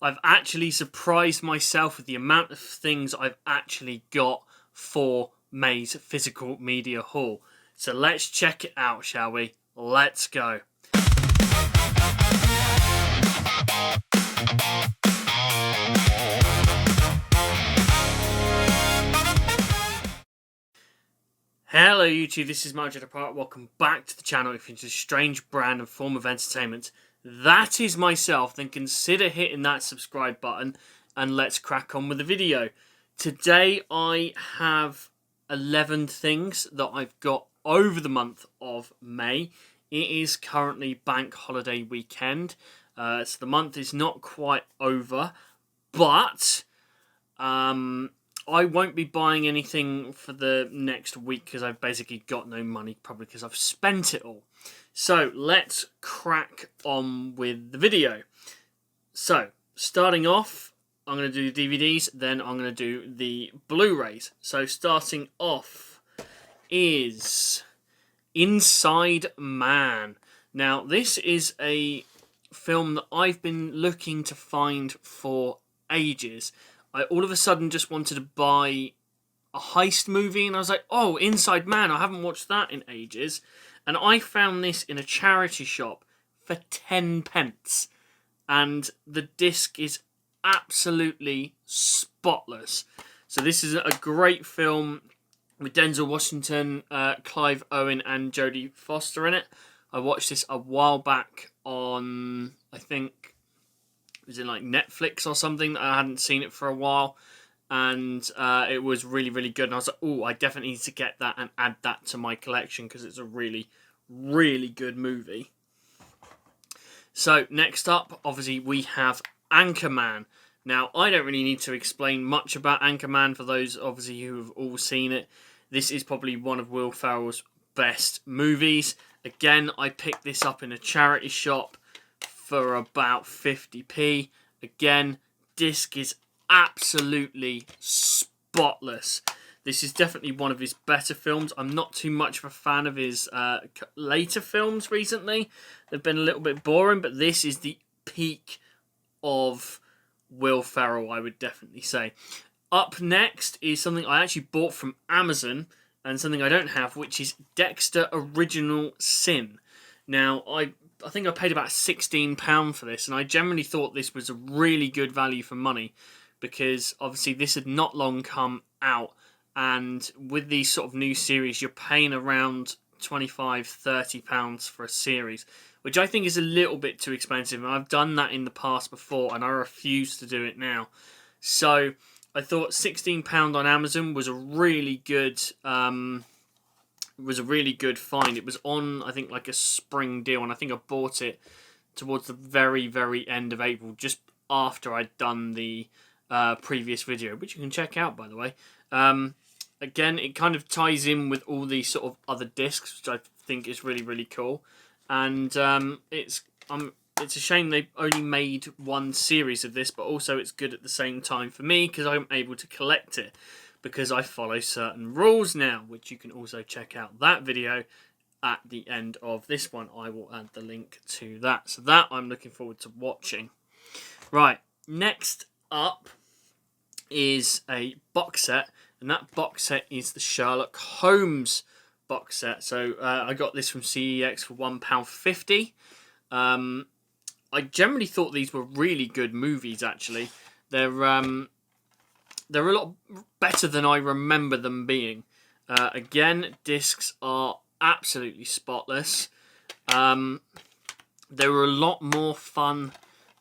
I've actually surprised myself with the amount of things I've actually got for May's physical media haul. So let's check it out, shall we? Let's go. Hello YouTube, this is Marjorie Apart. Welcome back to the channel. If you're into a strange brand and form of entertainment, that is myself, then consider hitting that subscribe button and let's crack on with the video. Today I have 11 things that I've got over the month of May. It is currently bank holiday weekend, so the month is not quite over, but I won't be buying anything for the next week because I've basically got no money, probably because I've spent it all. So let's crack on with the video. So starting off, I'm going to do DVDs, then I'm going to do the Blu-rays. So starting off is Inside Man. Now this is a film that I've been looking to find for ages. I all of a sudden just wanted to buy a heist movie, and I was like, oh, Inside Man, I haven't watched that in ages. And I found this in a charity shop for 10 pence. And the disc is absolutely spotless. So this is a great film with Denzel Washington, Clive Owen and Jodie Foster in it. I watched this a while back on, I think, it was in like Netflix or something. I hadn't seen it for a while, and it was really, really good. And I was like, oh, I definitely need to get that and add that to my collection because it's a really, really good movie. So next up, obviously, we have Anchorman. Now, I don't really need to explain much about Anchorman for those, obviously, who have all seen it. This is probably one of Will Ferrell's best movies. Again, I picked this up in a charity shop for about 50p. Again, disc is absolutely spotless. This is definitely one of his better films. I'm not too much of a fan of his later films recently. They've been a little bit boring, but this is the peak of Will Ferrell, I would definitely say. Up next is something I actually bought from Amazon, and something I don't have, which is Dexter Original Sin. Now, I think I paid about £16 for this, and I generally thought this was a really good value for money because obviously this had not long come out, and with these sort of new series you're paying around £25–30 for a series, which I think is a little bit too expensive, and I've done that in the past before and I refuse to do it now. So I thought £16 on Amazon was a really good find. It was on, I think, like a spring deal, and I think I bought it towards the very, very end of April, just after I'd done the previous video, which you can check out, by the way. Again, it kind of ties in with all these sort of other discs, which I think is really, really cool. And it's a shame they only made one series of this, but also it's good at the same time for me because I'm able to collect it, because I follow certain rules now, which you can also check out that video at the end of this one. I will add the link to that. So that I'm looking forward to watching. Right, next up is a box set, and that box set is the Sherlock Holmes box set. So I got this from CEX for £1.50. I generally thought these were really good movies, actually. They're a lot better than I remember them being. Again, discs are absolutely spotless. They were a lot more fun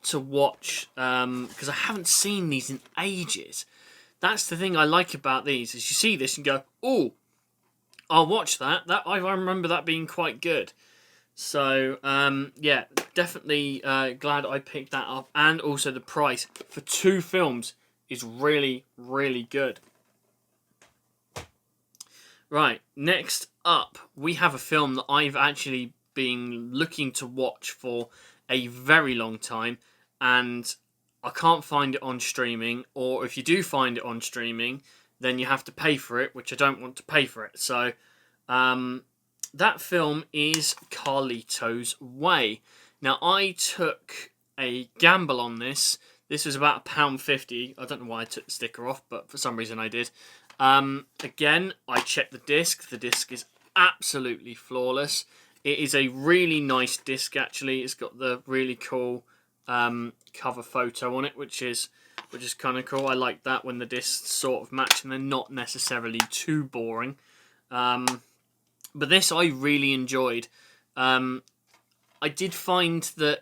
to watch because I haven't seen these in ages. That's the thing I like about these, is you see this and go, oh, I'll watch that. I remember that being quite good. So, yeah, definitely glad I picked that up. And also the price for 2 films is really, really good. Right, next up, we have a film that I've actually been looking to watch for a very long time, and I can't find it on streaming, or if you do find it on streaming, then you have to pay for it, which I don't want to pay for it. So, that film is Carlito's Way. Now, I took a gamble on this. This was about £1.50. I don't know why I took the sticker off, but for some reason I did. Again, I checked the disc. The disc is absolutely flawless. It is a really nice disc, actually. It's got the really cool cover photo on it, which is kind of cool. I like that when the discs sort of match and they're not necessarily too boring. But this I really enjoyed. I did find that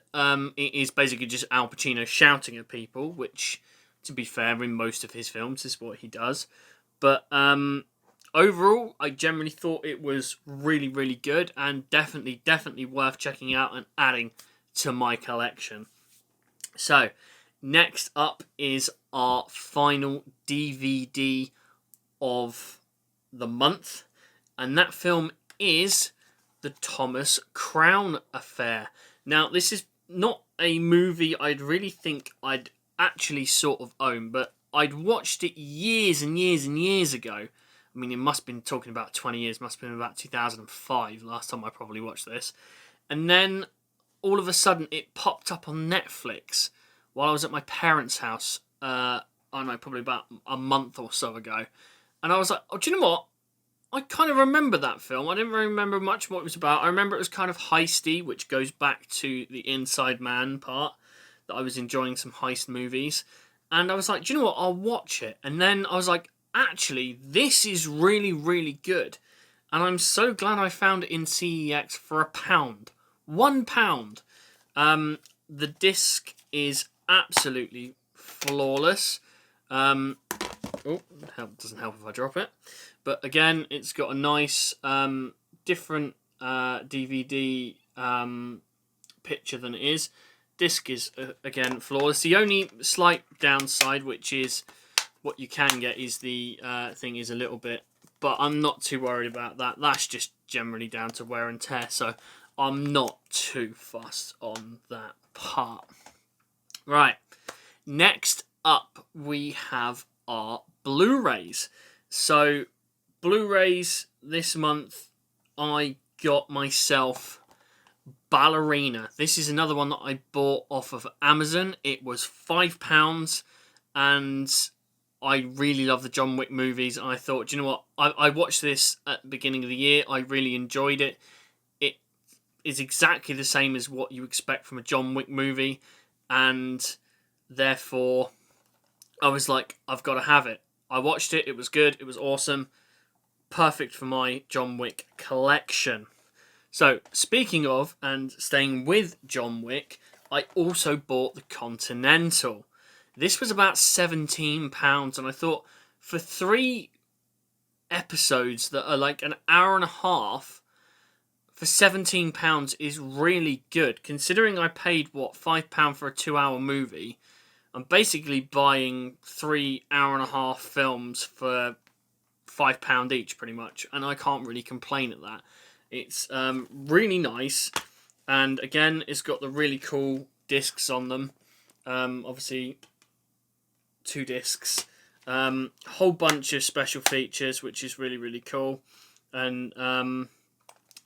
it is basically just Al Pacino shouting at people, which, to be fair, in most of his films is what he does. But overall, I generally thought it was really, really good and definitely worth checking out and adding to my collection. So, next up is our final DVD of the month, and that film is The Thomas Crown Affair. Now, this is not a movie I'd really think I'd actually sort of own, but I'd watched it years and years and years ago. I mean, it must have been talking about 20 years, must have been about 2005, last time I probably watched this. And then, all of a sudden, it popped up on Netflix while I was at my parents' house, I don't know, probably about a month or so ago. And I was like, oh, do you know what? I kind of remember that film. I didn't really remember much what it was about. I remember it was kind of heisty, which goes back to the Inside Man part, that I was enjoying some heist movies. And I was like, do you know what? I'll watch it. And then I was like, actually, this is really, really good. And I'm so glad I found it in CEX for £1. £1. The disc is absolutely flawless. Oh, doesn't help if I drop it. But again, it's got a nice different DVD picture than it is. Disc is, again, flawless. The only slight downside, which is what you can get, is the thing is a little bit... But I'm not too worried about that. That's just generally down to wear and tear. So I'm not too fussed on that part. Right. Next up, we have our Blu-rays. So, Blu-rays this month, I got myself Ballerina. This is another one that I bought off of Amazon. It was £5, and I really love the John Wick movies. And I thought, do you know what? I watched this at the beginning of the year. I really enjoyed it. It is exactly the same as what you expect from a John Wick movie, and therefore I was like, I've got to have it. I watched it. It was good. It was awesome. Perfect for my John Wick collection. So, speaking of and staying with John Wick, I also bought the Continental. This was about £17, and I thought, for 3 episodes that are like an hour and a half, for £17 is really good. Considering I paid, £5 for a 2-hour movie, I'm basically buying 3 hour-and-a-half films for £5 each, pretty much, and I can't really complain at that. It's really nice, and again, it's got the really cool discs on them. Obviously, 2 discs, whole bunch of special features, which is really, really cool, and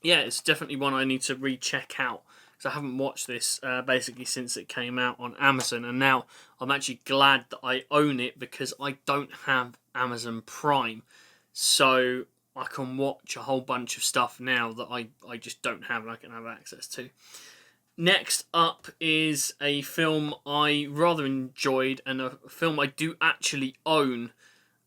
yeah, it's definitely one I need to recheck out. I haven't watched this basically since it came out on Amazon, and now I'm actually glad that I own it because I don't have Amazon Prime, so I can watch a whole bunch of stuff now that I just don't have and I can have access to. Next up is a film I rather enjoyed, and a film I do actually own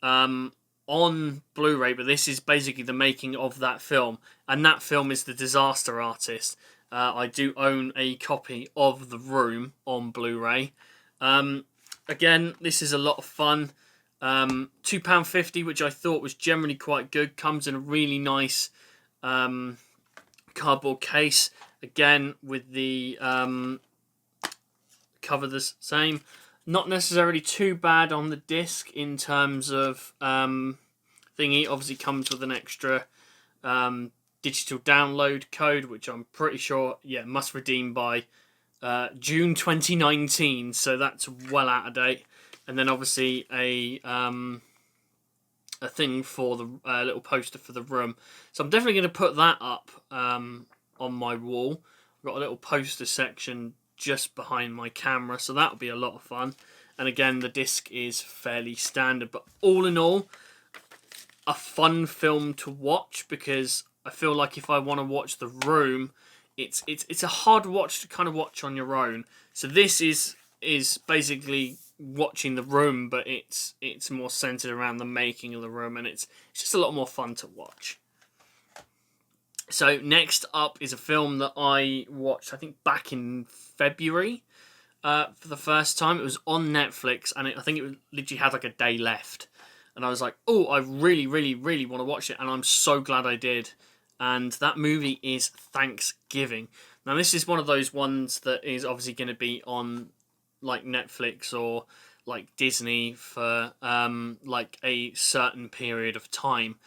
on Blu-ray, but this is basically the making of that film, and that film is The Disaster Artist. I do own a copy of The Room on Blu-ray. Again, this is a lot of fun. £2.50, which I thought was generally quite good. Comes in a really nice cardboard case. Again, with the cover the same. Not necessarily too bad on the disc in terms of thingy. Obviously comes with an extra digital download code, which I'm pretty sure, must redeem by June 2019, so that's well out of date. And then obviously a thing for the little poster for The Room. So I'm definitely going to put that up on my wall. I've got a little poster section just behind my camera, so that'll be a lot of fun. And again, the disc is fairly standard. But all in all, a fun film to watch, because I feel like if I want to watch The Room, it's a hard watch to kind of watch on your own. So this is basically watching The Room, but it's more centered around the making of The Room, and it's just a lot more fun to watch. So next up is a film that I watched, I think, back in February for the first time. It was on Netflix, and I think it literally had like a day left. And I was like, oh, I really, really, really want to watch it, and I'm so glad I did. And that movie is Thanksgiving. Now, this is one of those ones that is obviously going to be on like Netflix or like Disney for like a certain period of time.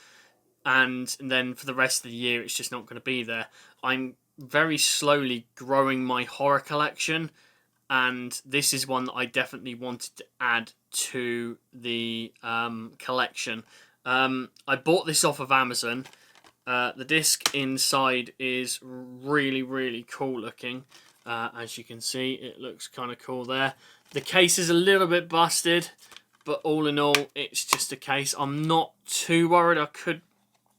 And then for the rest of the year, it's just not going to be there. I'm very slowly growing my horror collection, and this is one that I definitely wanted to add to the collection. I bought this off of Amazon. The disc inside is really, really cool looking. As you can see, it looks kind of cool there. The case is a little bit busted, but all in all, it's just a case. I'm not too worried. I could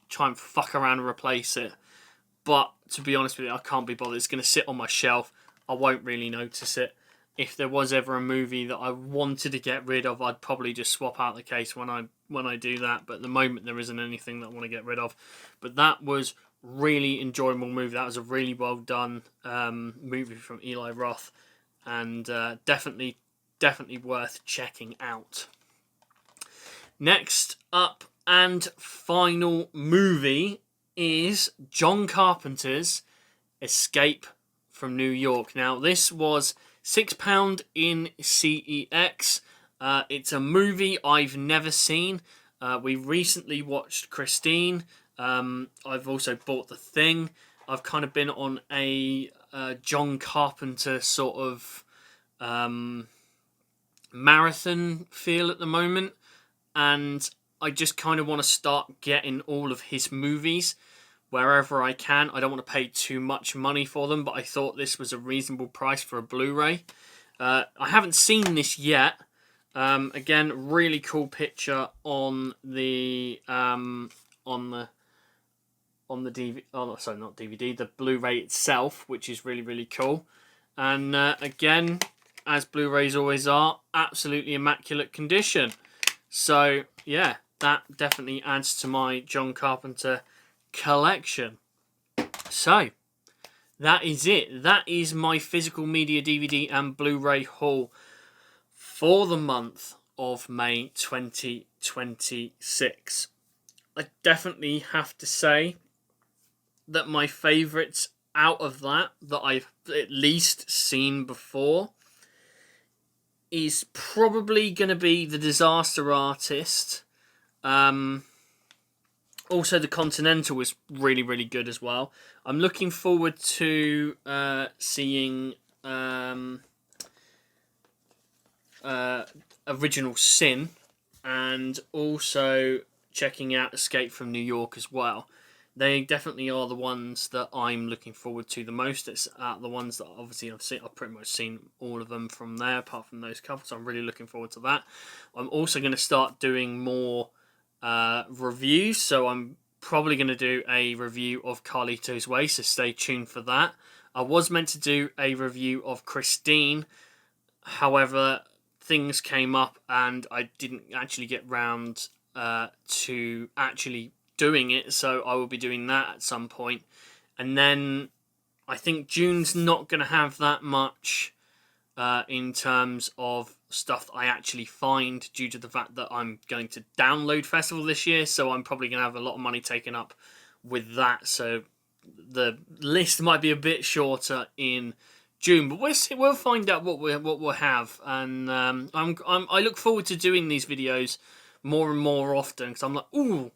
try and fuck around and replace it, but to be honest with you, I can't be bothered. It's going to sit on my shelf. I won't really notice it. If there was ever a movie that I wanted to get rid of, I'd probably just swap out the case when I do that. But at the moment, there isn't anything that I want to get rid of. But that was really enjoyable movie. That was a really well done movie from Eli Roth, and definitely worth checking out. Next up and final movie is John Carpenter's Escape from New York. Now, this was £6 in CEX. It's a movie I've never seen. We recently watched Christine. I've also bought The Thing. I've kind of been on a John Carpenter sort of marathon feel at the moment, and I just kind of want to start getting all of his movies wherever I can. I don't want to pay too much money for them, but I thought this was a reasonable price for a Blu-ray. I haven't seen this yet. Again, really cool picture on the DVD. Oh, sorry, not DVD. The Blu-ray itself, which is really, really cool. And again, as Blu-rays always are, absolutely immaculate condition. So yeah, that definitely adds to my John Carpenter collection. So that is it. That is my physical media DVD and Blu-ray haul for the month of May 2026. I definitely have to say that my favourites out of that I've at least seen before is probably going to be The Disaster Artist. Also, The Continental was really, really good as well. I'm looking forward to seeing Original Sin, and also checking out Escape from New York as well. They definitely are the ones that I'm looking forward to the most. It's the ones that obviously I've pretty much seen all of them from there, apart from those couple. So I'm really looking forward to that. I'm also going to start doing more reviews. So I'm probably going to do a review of Carlito's Way. So stay tuned for that. I was meant to do a review of Christine. However, things came up and I didn't actually get round to actually doing it, so I will be doing that at some point. And then I think June's not going to have that much in terms of stuff that I actually find, due to the fact that I'm going to Download Festival this year, so I'm probably going to have a lot of money taken up with that, so the list might be a bit shorter in June, but we'll find out what we'll have. And I look forward to doing these videos more and more often, because I'm like, ooh,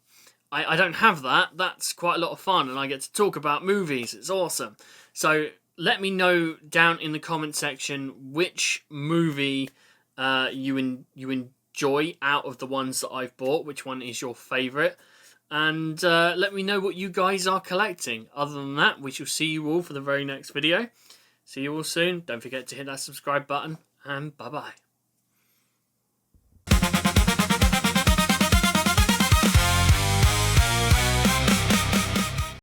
I don't have that. That's quite a lot of fun, and I get to talk about movies. It's awesome. So let me know down in the comment section which movie you enjoy out of the ones that I've bought. Which one is your favourite? And let me know what you guys are collecting. Other than that, we shall see you all for the very next video. See you all soon. Don't forget to hit that subscribe button, and bye-bye.